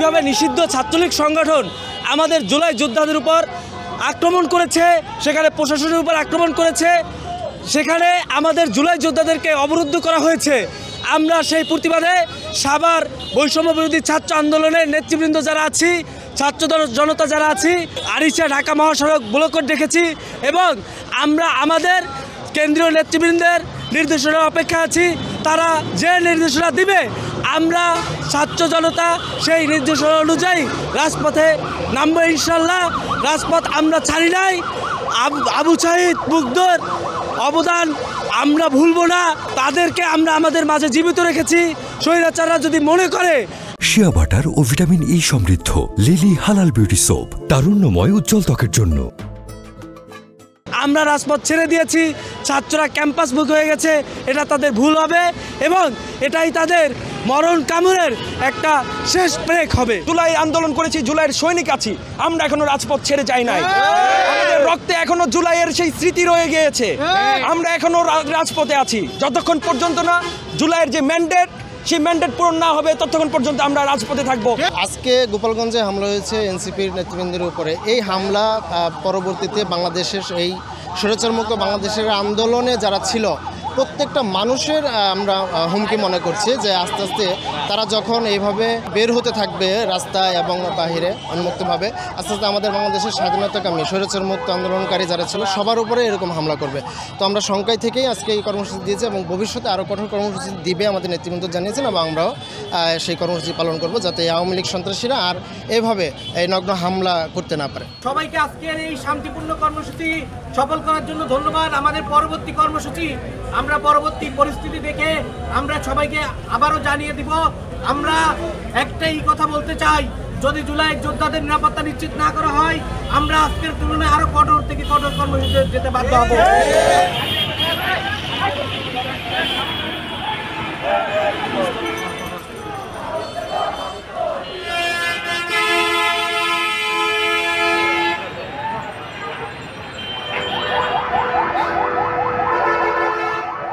যেভাবে নিষিদ্ধ ছাত্রলীগ সংগঠন আমাদের জুলাই যোদ্ধাদের উপর আক্রমণ করেছে, সেখানে প্রশাসনের উপর আক্রমণ করেছে, সেখানে আমাদের জুলাই যোদ্ধাদেরকে অবরুদ্ধ করা হয়েছে। আমরা সেই প্রতিবাদে সাভার বৈষম্য বিরোধী ছাত্র আন্দোলনের নেতৃবৃন্দ যারা আছি, ছাত্র জনতা যারা আছি, আরিচা ঢাকা মহাসড়ক ব্লকট রেখেছি এবং আমরা আমাদের কেন্দ্রীয় নেতৃবৃন্দের নির্দেশনা অপেক্ষা আছি। তারা যে নির্দেশনা দিবে আমরা ছাত্র জনতা সেই নির্দেশনা অনুযায়ী রাজপথে নামবো ইনশাল্লাহ। রাজপথ আমরা ছাড়ি নাই। আবু সাঈদ মুগ্ধর অবদান আমরা ভুলব না, তাদেরকে আমরা আমাদের মাঝে জীবিত রেখেছি। স্বৈরাচাররা যদি মনে করে শিয়া বাটার ও ভিটামিন ই সমৃদ্ধ লিলি হালাল বিউটি সোপ, তারুণ্যময় উজ্জ্বল ত্বকের জন্য। আমরা রাজপথ ছেড়ে দিয়েছি, ছাত্ররা ক্যাম্পাস মুখ হয়ে গেছে, এটা তাদের ভুল হবে এবং এটাই তাদের মরণ কামড়ের একটা শেষ ব্রেক হবে। জুলাই আন্দোলন করেছি, জুলাইয়ের সৈনিক আছি, আমরা এখনো রাজপথ ছেড়ে যাই নাই। আমাদের রক্তে এখনো জুলাইয়ের সেই স্মৃতি রয়ে গিয়েছে, আমরা এখনো রাজপথে আছি। যতক্ষণ পর্যন্ত না জুলাইয়ের যে ম্যান্ডেট, সেই ম্যান্ডেট পূরণ না হবে ততক্ষণ পর্যন্ত আমরা রাজপথে থাকবো। আজকে গোপালগঞ্জে হামলা হয়েছে এনসিপির নেতৃবৃন্দের উপরে। এই হামলা পরবর্তীতে বাংলাদেশের এই স্বৈরাচারমুক্ত বাংলাদেশের আন্দোলনে যারা ছিল প্রত্যেকটা মানুষের আমরা হুমকি মনে করছি যে আস্তে আস্তে তারা যখন এইভাবে বের হতে থাকবে রাস্তায় এবং বাহিরে উন্মুক্তভাবে, আস্তে আস্তে আমাদের বাংলাদেশের স্বাধীনতাকামী স্বৈরাচারমুক্ত আন্দোলনকারী যারা ছিল সবার উপরে এরকম হামলা করবে। তো আমরা শঙ্কায় থেকেই আজকে এই কর্মসূচি দিয়েছি এবং ভবিষ্যতে আরও কঠোর কর্মসূচি দিবে আমাদের নেতৃবৃন্দ জানিয়েছেন এবং আমরাও সেই কর্মসূচি পালন করব যাতে আওয়ামী লীগ সন্ত্রাসীরা আর এভাবে এই নগ্ন হামলা করতে না পারে। সবাইকে আজকের এই শান্তিপূর্ণ কর্মসূচি সফল করার জন্য ধন্যবাদ। আমাদের পরবর্তী কর্মসূচি আমরা পরবর্তী পরিস্থিতি দেখে আমরা সবাইকে আবারও জানিয়ে দিব। আমরা একটাই কথা বলতে চাই, যদি জুলাই যোদ্ধাদের নিরাপত্তা নিশ্চিত না করা হয় আমরা আজকের তুলনায় আরো কঠোর থেকে কঠোর কর্মসূচি যেতে বাধ্য হব।